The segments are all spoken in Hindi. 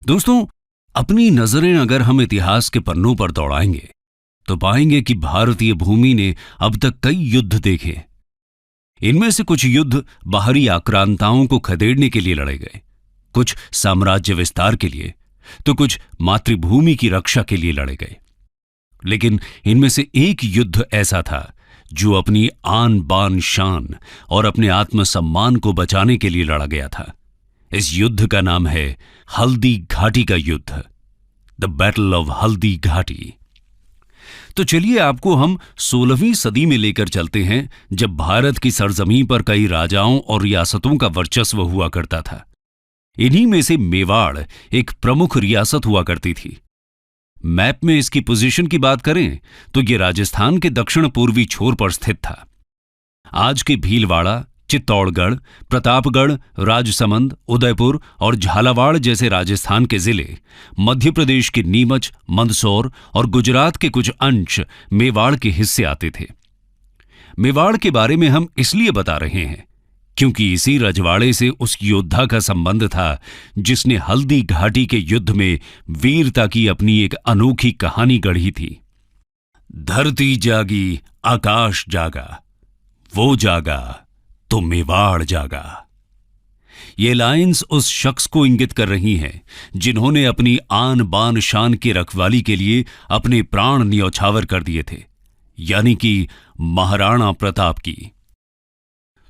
दोस्तों, अपनी नजरें अगर हम इतिहास के पन्नों पर दौड़ाएंगे तो पाएंगे कि भारतीय भूमि ने अब तक कई युद्ध देखे। इनमें से कुछ युद्ध बाहरी आक्रांताओं को खदेड़ने के लिए लड़े गए, कुछ साम्राज्य विस्तार के लिए, तो कुछ मातृभूमि की रक्षा के लिए लड़े गए। लेकिन इनमें से एक युद्ध ऐसा था जो अपनी आन बान शान और अपने आत्मसम्मान को बचाने के लिए लड़ा गया था। इस युद्ध का नाम है हल्दी घाटी का युद्ध, the battle of Haldi Ghati. तो चलिए आपको हम 16वीं सदी में लेकर चलते हैं, जब भारत की सरजमीं पर कई राजाओं और रियासतों का वर्चस्व हुआ करता था। इन्हीं में से मेवाड़ एक प्रमुख रियासत हुआ करती थी। मैप में इसकी पोजीशन की बात करें तो यह राजस्थान के दक्षिण पूर्वी छोर पर स्थित था। आज के भीलवाड़ा, चित्तौड़गढ़, प्रतापगढ़, राजसमंद, उदयपुर और झालावाड़ जैसे राजस्थान के जिले, मध्य प्रदेश के नीमच, मंदसौर और गुजरात के कुछ अंश मेवाड़ के हिस्से आते थे। मेवाड़ के बारे में हम इसलिए बता रहे हैं क्योंकि इसी रजवाड़े से उस योद्धा का संबंध था जिसने हल्दी घाटी के युद्ध में वीरता की अपनी एक अनोखी कहानी गढ़ी थी। धरती जागी, आकाश जागा, वो जागा तो मेवाड़ जागा। ये लाइंस उस शख्स को इंगित कर रही हैं जिन्होंने अपनी आन बान शान की रखवाली के लिए अपने प्राण न्यौछावर कर दिए थे, यानी कि महाराणा प्रताप की।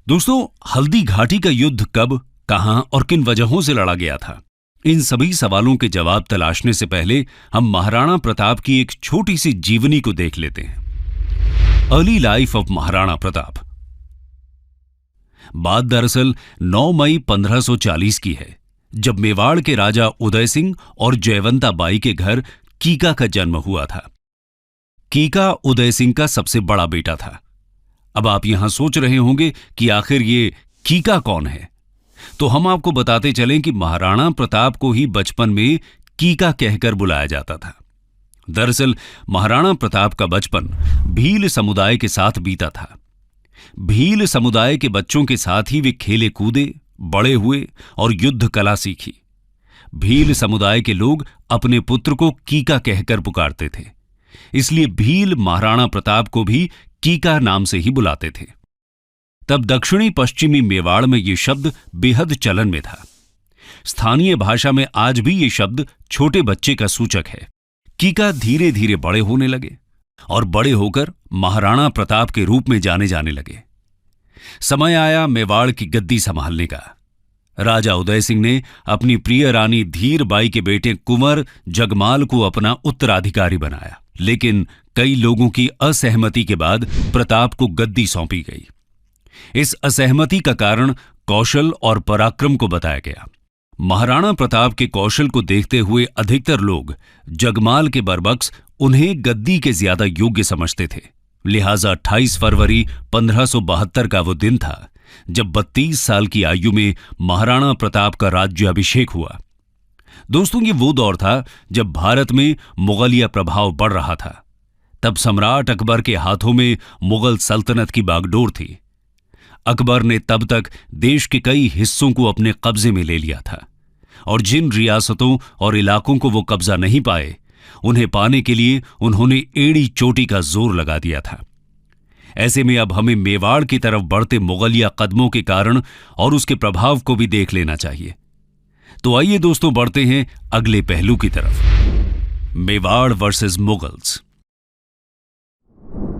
दोस्तों, हल्दी घाटी का युद्ध कब, कहां और किन वजहों से लड़ा गया था, इन सभी सवालों के जवाब तलाशने से पहले हम महाराणा प्रताप की एक छोटी सी जीवनी को देख लेते हैं। Early life of Maharana Pratap. बात दरअसल 9 मई 1540 की है, जब मेवाड़ के राजा उदय सिंह और जयवंता बाई के घर कीका का जन्म हुआ था। कीका उदय सिंह का सबसे बड़ा बेटा था। अब आप यहां सोच रहे होंगे कि आखिर ये कीका कौन है, तो हम आपको बताते चलें कि महाराणा प्रताप को ही बचपन में कीका कहकर बुलाया जाता था। दरअसल महाराणा प्रताप का बचपन भील समुदाय के साथ बीता था। भील समुदाय के बच्चों के साथ ही वे खेले कूदे, बड़े हुए और युद्ध कला सीखी। भील समुदाय के लोग अपने पुत्र को कीका कहकर पुकारते थे, इसलिए भील महाराणा प्रताप को भी कीका नाम से ही बुलाते थे। तब दक्षिणी पश्चिमी मेवाड़ में यह शब्द बेहद चलन में था। स्थानीय भाषा में आज भी यह शब्द छोटे बच्चे का सूचक है। कीका धीरे धीरे बड़े होने लगे और बड़े होकर महाराणा प्रताप के रूप में जाने जाने लगे। समय आया मेवाड़ की गद्दी संभालने का। राजा उदय सिंह ने अपनी प्रिय रानी धीर बाई के बेटे कुंवर जगमाल को अपना उत्तराधिकारी बनाया, लेकिन कई लोगों की असहमति के बाद प्रताप को गद्दी सौंपी गई। इस असहमति का कारण कौशल और पराक्रम को बताया गया। महाराणा प्रताप के कौशल को देखते हुए अधिकतर लोग जगमाल के बरबक्स उन्हें गद्दी के ज्यादा योग्य समझते थे। लिहाजा 28 फरवरी 1572 का वो दिन था जब 32 साल की आयु में महाराणा प्रताप का राज्याभिषेक हुआ। दोस्तों, ये वो दौर था जब भारत में मुगलिया प्रभाव बढ़ रहा था। तब सम्राट अकबर के हाथों में मुगल सल्तनत की बागडोर थी। अकबर ने तब तक देश के कई हिस्सों को अपने कब्जे में ले लिया था और जिन रियासतों और इलाकों को वो कब्जा नहीं पाए, उन्हें पाने के लिए उन्होंने एड़ी चोटी का जोर लगा दिया था। ऐसे में अब हमें मेवाड़ की तरफ बढ़ते मुगलिया कदमों के कारण और उसके प्रभाव को भी देख लेना चाहिए। तो आइए दोस्तों, बढ़ते हैं अगले पहलू की तरफ। मेवाड़ वर्सेस मुगल्स।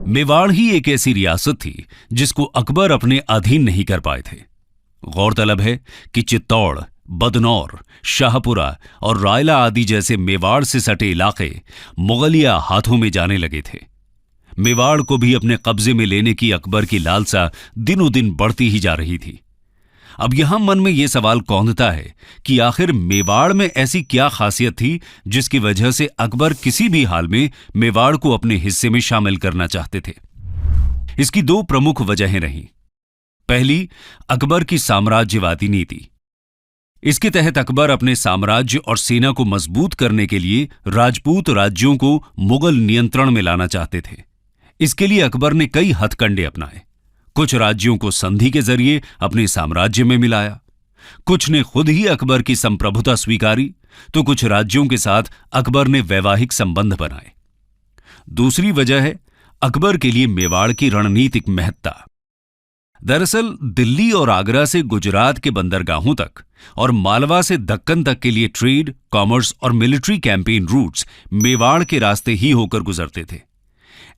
मेवाड़ ही एक ऐसी रियासत थी जिसको अकबर अपने अधीन नहीं कर पाए थे। गौरतलब है कि चित्तौड़, बदनौर, शाहपुरा और रायला आदि जैसे मेवाड़ से सटे इलाके मुगलिया हाथों में जाने लगे थे। मेवाड़ को भी अपने कब्जे में लेने की अकबर की लालसा दिनों दिन बढ़ती ही जा रही थी। अब यहां मन में यह सवाल कौंधता है कि आखिर मेवाड़ में ऐसी क्या खासियत थी जिसकी वजह से अकबर किसी भी हाल में मेवाड़ को अपने हिस्से में शामिल करना चाहते थे। इसकी दो प्रमुख वजहें रहीं। पहली, अकबर की साम्राज्यवादी नीति। इसके तहत अकबर अपने साम्राज्य और सेना को मजबूत करने के लिए राजपूत राज्यों को मुगल नियंत्रण में लाना चाहते थे। इसके लिए अकबर ने कई हथकंडे अपनाए। कुछ राज्यों को संधि के जरिए अपने साम्राज्य में मिलाया, कुछ ने खुद ही अकबर की संप्रभुता स्वीकारी तो कुछ राज्यों के साथ अकबर ने वैवाहिक संबंध बनाए। दूसरी वजह है अकबर के लिए मेवाड़ की रणनीतिक महत्ता। दरअसल दिल्ली और आगरा से गुजरात के बंदरगाहों तक और मालवा से दक्कन तक के लिए ट्रेड, कॉमर्स और मिलिट्री कैंपेन रूट्स मेवाड़ के रास्ते ही होकर गुजरते थे।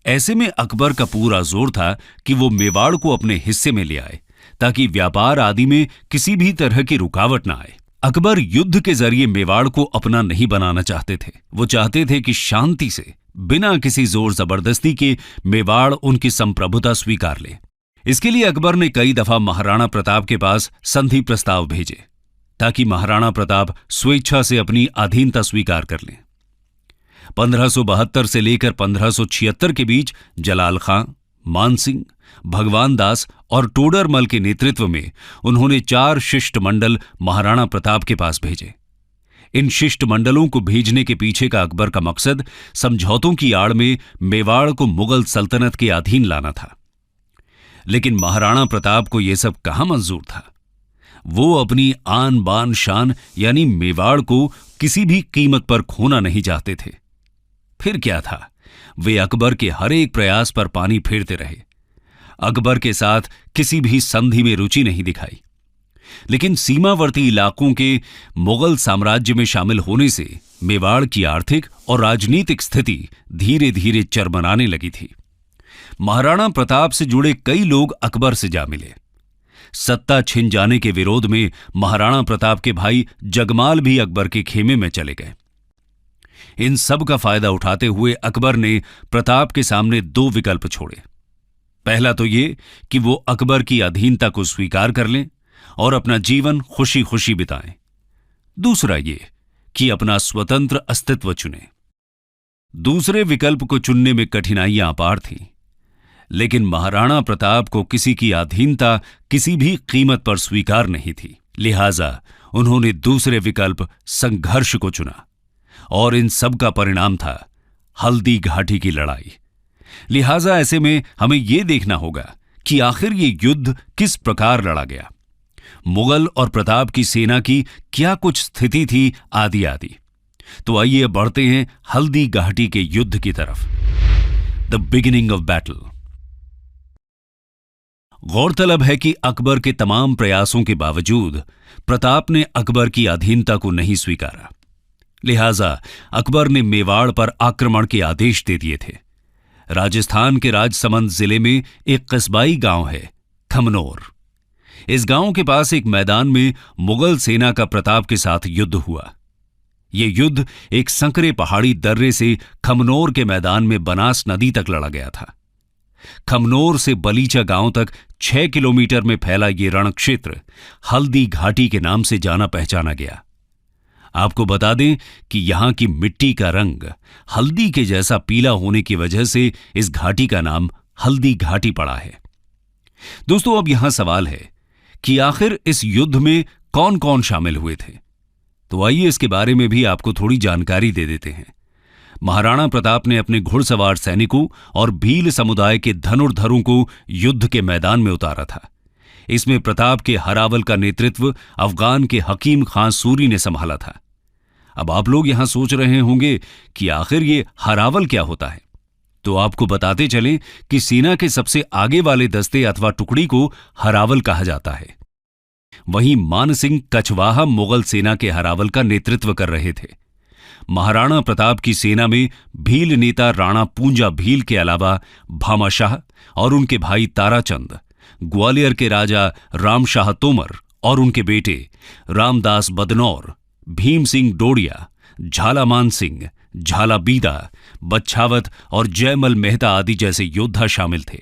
ऐसे में अकबर का पूरा जोर था कि वो मेवाड़ को अपने हिस्से में ले आए ताकि व्यापार आदि में किसी भी तरह की रुकावट ना आए। अकबर युद्ध के जरिए मेवाड़ को अपना नहीं बनाना चाहते थे। वो चाहते थे कि शांति से, बिना किसी जोर जबरदस्ती के मेवाड़ उनकी संप्रभुता स्वीकार ले। इसके लिए अकबर ने कई दफा महाराणा प्रताप के पास संधि प्रस्ताव भेजे ताकि महाराणा प्रताप स्वेच्छा से अपनी अधीनता स्वीकार कर लें। 1572 से लेकर 1576 के बीच जलाल खां, मानसिंह, भगवान दास और टोडरमल के नेतृत्व में उन्होंने 4 शिष्टमंडल महाराणा प्रताप के पास भेजे। इन शिष्टमंडलों को भेजने के पीछे का अकबर का मकसद समझौतों की आड़ में मेवाड़ को मुगल सल्तनत के अधीन लाना था। लेकिन महाराणा प्रताप को यह सब कहां मंजूर था। वो अपनी आन बान शान यानी मेवाड़ को किसी भी कीमत पर खोना नहीं चाहते थे। फिर क्या था, वे अकबर के हर एक प्रयास पर पानी फेरते रहे। अकबर के साथ किसी भी संधि में रुचि नहीं दिखाई। लेकिन सीमावर्ती इलाकों के मुगल साम्राज्य में शामिल होने से मेवाड़ की आर्थिक और राजनीतिक स्थिति धीरे धीरे चरमराने लगी थी। महाराणा प्रताप से जुड़े कई लोग अकबर से जा मिले। सत्ता छिन जाने के विरोध में महाराणा प्रताप के भाई जगमाल भी अकबर के खेमे में चले गए। इन सब का फायदा उठाते हुए अकबर ने प्रताप के सामने 2 विकल्प छोड़े। पहला तो ये कि वो अकबर की अधीनता को स्वीकार कर लें और अपना जीवन खुशी खुशी बिताएं। दूसरा ये कि अपना स्वतंत्र अस्तित्व चुनें। दूसरे विकल्प को चुनने में कठिनाइयां अपार थीं, लेकिन महाराणा प्रताप को किसी की अधीनता किसी भी कीमत पर स्वीकार नहीं थी। लिहाजा उन्होंने दूसरे विकल्प संघर्ष को चुना और इन सब का परिणाम था हल्दी घाटी की लड़ाई। लिहाजा ऐसे में हमें यह देखना होगा कि आखिर ये युद्ध किस प्रकार लड़ा गया, मुगल और प्रताप की सेना की क्या कुछ स्थिति थी आदि आदि। तो आइए बढ़ते हैं हल्दी घाटी के युद्ध की तरफ। The beginning of battle. गौरतलब है कि अकबर के तमाम प्रयासों के बावजूद प्रताप ने अकबर की अधीनता को नहीं स्वीकारा। लिहाजा अकबर ने मेवाड़ पर आक्रमण के आदेश दे दिए थे। राजस्थान के राजसमंद जिले में एक कस्बाई गांव है खमनोर। इस गांव के पास एक मैदान में मुगल सेना का प्रताप के साथ युद्ध हुआ। यह युद्ध एक संकरे पहाड़ी दर्रे से खमनोर के मैदान में बनास नदी तक लड़ा गया था। खमनोर से बलीचा गांव तक 6 किलोमीटर में फैला ये रण क्षेत्र हल्दी घाटी के नाम से जाना पहचाना गया। आपको बता दें कि यहां की मिट्टी का रंग हल्दी के जैसा पीला होने की वजह से इस घाटी का नाम हल्दी घाटी पड़ा है। दोस्तों, अब यहां सवाल है कि आखिर इस युद्ध में कौन कौन शामिल हुए थे। तो आइए इसके बारे में भी आपको थोड़ी जानकारी दे देते हैं। महाराणा प्रताप ने अपने घुड़सवार सैनिकों और भील समुदाय के धनुर्धरों को युद्ध के मैदान में उतारा था। इसमें प्रताप के हरावल का नेतृत्व अफगान के हकीम खां सूरी ने संभाला था। अब आप लोग यहां सोच रहे होंगे कि आखिर ये हरावल क्या होता है। तो आपको बताते चलें कि सेना के सबसे आगे वाले दस्ते अथवा टुकड़ी को हरावल कहा जाता है। वहीं मानसिंह कछवाहा मुगल सेना के हरावल का नेतृत्व कर रहे थे। महाराणा प्रताप की सेना में भील नेता राणा पूंजा भील के अलावा भामाशाह और उनके भाई ताराचंद, ग्वालियर के राजा रामशाह तोमर और उनके बेटे रामदास बदनौर, भीम सिंह डोडिया, झालामान सिंह, झाला बीदा, बच्छावत और जयमल मेहता आदि जैसे योद्धा शामिल थे।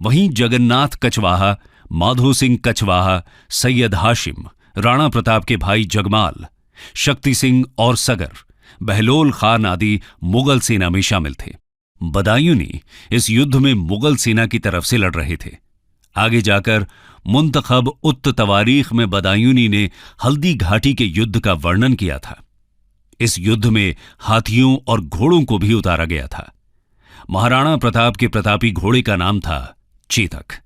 वहीं जगन्नाथ कछवाहा, माधो सिंह कछवाहा, सैयद हाशिम, राणा प्रताप के भाई जगमाल, शक्ति सिंह और सगर, बहलोल खान आदि मुगल सेना में शामिल थे। बदायूनी इस युद्ध में मुगल सेना की तरफ से लड़ रहे थे। आगे जाकर मुंतखब उत तवारीख में बदायूनी ने हल्दी घाटी के युद्ध का वर्णन किया था। इस युद्ध में हाथियों और घोड़ों को भी उतारा गया था। महाराणा प्रताप के प्रतापी घोड़े का नाम था चेतक।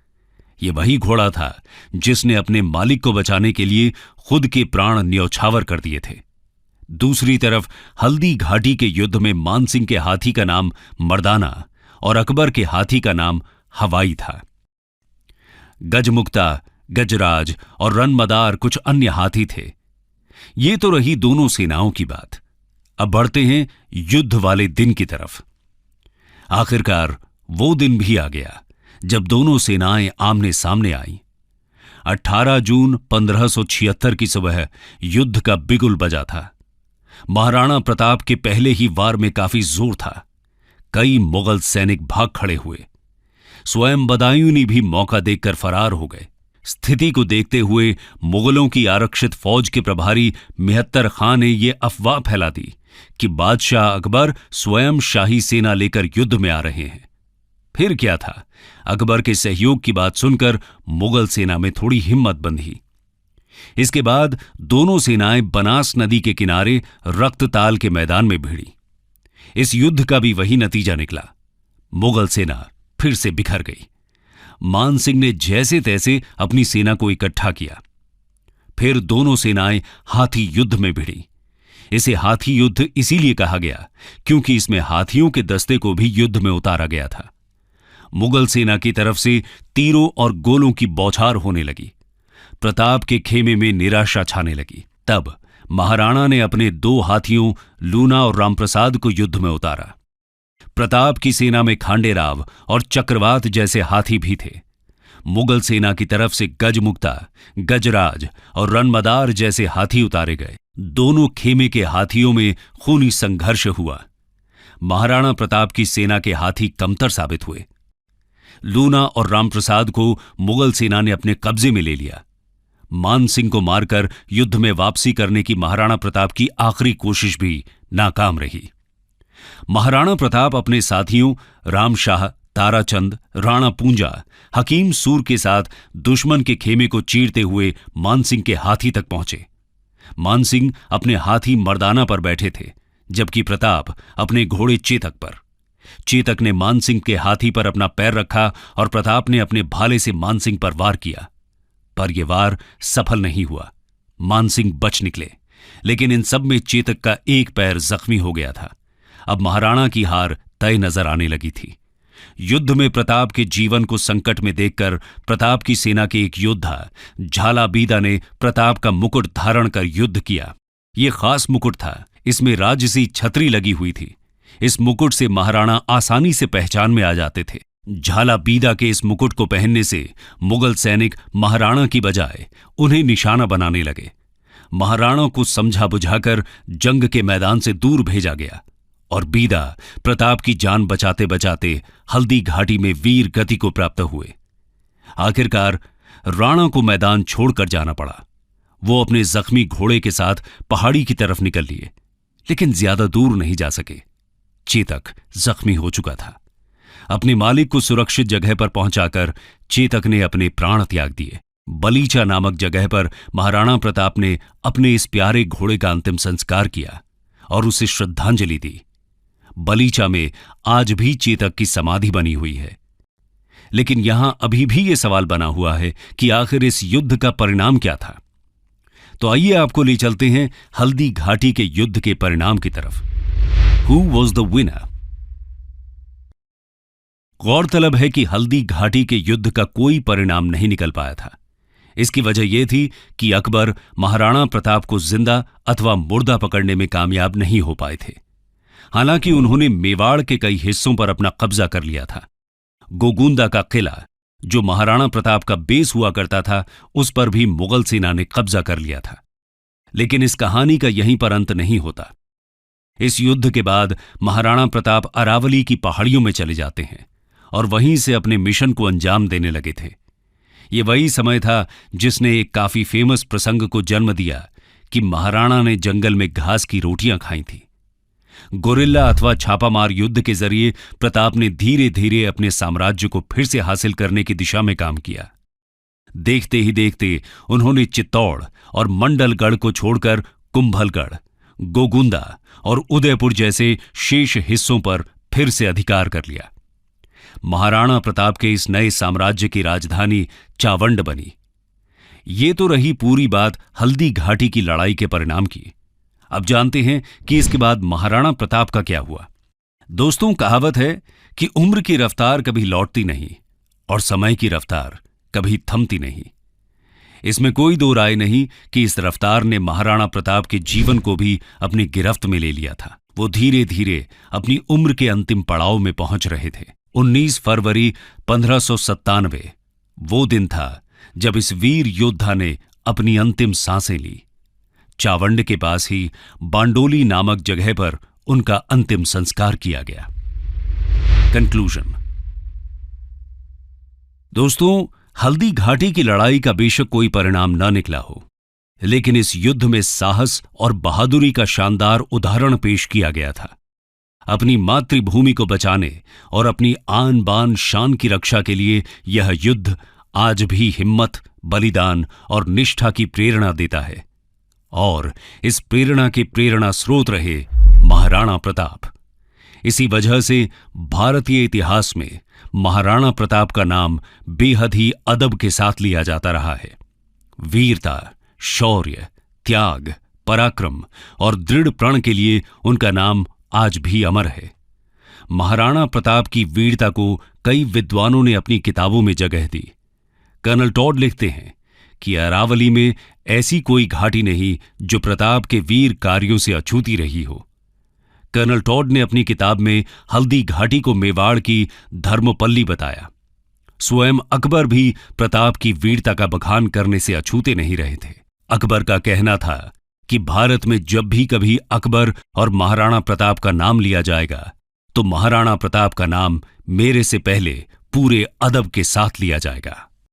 ये वही घोड़ा था जिसने अपने मालिक को बचाने के लिए खुद के प्राण न्यौछावर कर दिए थे। दूसरी तरफ हल्दी घाटी के युद्ध में मानसिंह के हाथी का नाम मर्दाना और अकबर के हाथी का नाम हवाई था। गजमुक्ता, गजराज और रनमदार कुछ अन्य हाथी थे। ये तो रही दोनों सेनाओं की बात। अब बढ़ते हैं युद्ध वाले दिन की तरफ। आखिरकार वो दिन भी आ गया जब दोनों सेनाएं आमने सामने आईं। 18 जून 1576 की सुबह युद्ध का बिगुल बजा था। महाराणा प्रताप के पहले ही वार में काफी जोर था। कई मुगल सैनिक भाग खड़े हुए। स्वयं बदायूंनी भी मौका देखकर फरार हो गए। स्थिति को देखते हुए मुगलों की आरक्षित फौज के प्रभारी मेहत्तर खां ने यह अफवाह फैला दी कि बादशाह अकबर स्वयं शाही सेना लेकर युद्ध में आ रहे हैं। फिर क्या था, अकबर के सहयोग की बात सुनकर मुगल सेना में थोड़ी हिम्मत बंधी। इसके बाद दोनों सेनाएं बनास नदी के किनारे रक्तताल के मैदान में भिड़ी। इस युद्ध का भी वही नतीजा निकला। मुगल सेना फिर से बिखर गई। मानसिंह ने जैसे तैसे अपनी सेना को इकट्ठा किया। फिर दोनों सेनाएं हाथी युद्ध में भिड़ी। इसे हाथी युद्ध इसीलिए कहा गया क्योंकि इसमें हाथियों के दस्ते को भी युद्ध में उतारा गया था। मुगल सेना की तरफ से तीरों और गोलों की बौछार होने लगी। प्रताप के खेमे में निराशा छाने लगी। तब महाराणा ने अपने 2 हाथियों लूना और रामप्रसाद को युद्ध में उतारा। प्रताप की सेना में खांडेराव और चक्रवात जैसे हाथी भी थे। मुगल सेना की तरफ से गजमुक्ता, गजराज और रनमदार जैसे हाथी उतारे गए। दोनों खेमे के हाथियों में खूनी संघर्ष हुआ। महाराणा प्रताप की सेना के हाथी कमतर साबित हुए। लूना और रामप्रसाद को मुगल सेना ने अपने कब्जे में ले लिया। मानसिंह को मारकर युद्ध में वापसी करने की महाराणा प्रताप की आखिरी कोशिश भी नाकाम रही। महाराणा प्रताप अपने साथियों रामशाह, ताराचंद, राणा पूंजा, हकीम सूर के साथ दुश्मन के खेमे को चीरते हुए मानसिंह के हाथी तक पहुंचे। मानसिंह अपने हाथी मर्दाना पर बैठे थे, जबकि प्रताप अपने घोड़े चेतक पर। चेतक ने मानसिंह के हाथी पर अपना पैर रखा और प्रताप ने अपने भाले से मानसिंह पर वार किया, पर यह वार सफल नहीं हुआ। मानसिंह बच निकले, लेकिन इन सब में चेतक का एक पैर जख्मी हो गया था। अब महाराणा की हार तय नजर आने लगी थी। युद्ध में प्रताप के जीवन को संकट में देखकर प्रताप की सेना के एक योद्धा झाला बीदा ने प्रताप का मुकुट धारण कर युद्ध किया। यह खास मुकुट था। इसमें राजसी छतरी लगी हुई थी। इस मुकुट से महाराणा आसानी से पहचान में आ जाते थे। झाला बीदा के इस मुकुट को पहनने से मुगल सैनिक महाराणा की बजाय उन्हें निशाना बनाने लगे। महाराणा को समझा बुझाकर जंग के मैदान से दूर भेजा गया और बीदा प्रताप की जान बचाते बचाते हल्दी घाटी में वीर गति को प्राप्त हुए। आखिरकार राणा को मैदान छोड़कर जाना पड़ा। वो अपने जख्मी घोड़े के साथ पहाड़ी की तरफ निकल लिए, लेकिन ज्यादा दूर नहीं जा सके। चेतक जख्मी हो चुका था। अपने मालिक को सुरक्षित जगह पर पहुंचाकर चेतक ने अपने प्राण त्याग दिए। बलीचा नामक जगह पर महाराणा प्रताप ने अपने इस प्यारे घोड़े का अंतिम संस्कार किया और उसे श्रद्धांजलि दी। बलीचा में आज भी चेतक की समाधि बनी हुई है। लेकिन यहां अभी भी यह सवाल बना हुआ है कि आखिर इस युद्ध का परिणाम क्या था। तो आइए आपको ले चलते हैं हल्दी घाटी के युद्ध के परिणाम की तरफ। Who was the winner? गौरतलब है कि हल्दी घाटी के युद्ध का कोई परिणाम नहीं निकल पाया था। इसकी वजह यह थी कि अकबर महाराणा प्रताप को जिंदा अथवा मुर्दा पकड़ने में कामयाब नहीं हो पाए थे। हालांकि उन्होंने मेवाड़ के कई हिस्सों पर अपना कब्जा कर लिया था। गोगुंदा का किला, जो महाराणा प्रताप का बेस हुआ करता था, उस पर भी मुगल सेना ने कब्जा कर लिया था। लेकिन इस कहानी का यहीं पर अंत नहीं होता। इस युद्ध के बाद महाराणा प्रताप अरावली की पहाड़ियों में चले जाते हैं और वहीं से अपने मिशन को अंजाम देने लगे थे। ये वही समय था जिसने एक काफी फेमस प्रसंग को जन्म दिया कि महाराणा ने जंगल में घास की रोटियां खाई थी। गोरिल्ला अथवा छापामार युद्ध के जरिए प्रताप ने धीरे धीरे अपने साम्राज्य को फिर से हासिल करने की दिशा में काम किया। देखते ही देखते उन्होंने चित्तौड़ और मंडलगढ़ को छोड़कर कुंभलगढ़, गोगुंदा और उदयपुर जैसे शेष हिस्सों पर फिर से अधिकार कर लिया। महाराणा प्रताप के इस नए साम्राज्य की राजधानी चावंड बनी। ये तो रही पूरी बात हल्दी घाटी की लड़ाई के परिणाम की। अब जानते हैं कि इसके बाद महाराणा प्रताप का क्या हुआ। दोस्तों, कहावत है कि उम्र की रफ्तार कभी लौटती नहीं और समय की रफ्तार कभी थमती नहीं। इसमें कोई दो राय नहीं कि इस रफ्तार ने महाराणा प्रताप के जीवन को भी अपनी गिरफ्त में ले लिया था। वो धीरे धीरे अपनी उम्र के अंतिम पड़ाव में पहुंच रहे थे। 19 फरवरी 1597 वो दिन था जब इस वीर योद्धा ने अपनी अंतिम सांसें ली। चावंड के पास ही बांडोली नामक जगह पर उनका अंतिम संस्कार किया गया। कंक्लूजन। दोस्तों, हल्दी घाटी की लड़ाई का बेशक कोई परिणाम न निकला हो, लेकिन इस युद्ध में साहस और बहादुरी का शानदार उदाहरण पेश किया गया था। अपनी मातृभूमि को बचाने और अपनी आन बान शान की रक्षा के लिए यह युद्ध आज भी हिम्मत, बलिदान और निष्ठा की प्रेरणा देता है। और इस प्रेरणा के प्रेरणा स्रोत रहे महाराणा प्रताप। इसी वजह से भारतीय इतिहास में महाराणा प्रताप का नाम बेहद ही अदब के साथ लिया जाता रहा है। वीरता, शौर्य, त्याग, पराक्रम और दृढ़ प्रण के लिए उनका नाम आज भी अमर है। महाराणा प्रताप की वीरता को कई विद्वानों ने अपनी किताबों में जगह दी। कर्नल टॉड लिखते हैं कि अरावली में ऐसी कोई घाटी नहीं जो प्रताप के वीर कार्यों से अछूती रही हो। कर्नल टॉड ने अपनी किताब में हल्दी घाटी को मेवाड़ की धर्मपल्ली बताया। स्वयं अकबर भी प्रताप की वीरता का बखान करने से अछूते नहीं रहे थे। अकबर का कहना था कि भारत में जब भी कभी अकबर और महाराणा प्रताप का नाम लिया जाएगा तो महाराणा प्रताप का नाम मेरे से पहले पूरे अदब के साथ लिया जाएगा।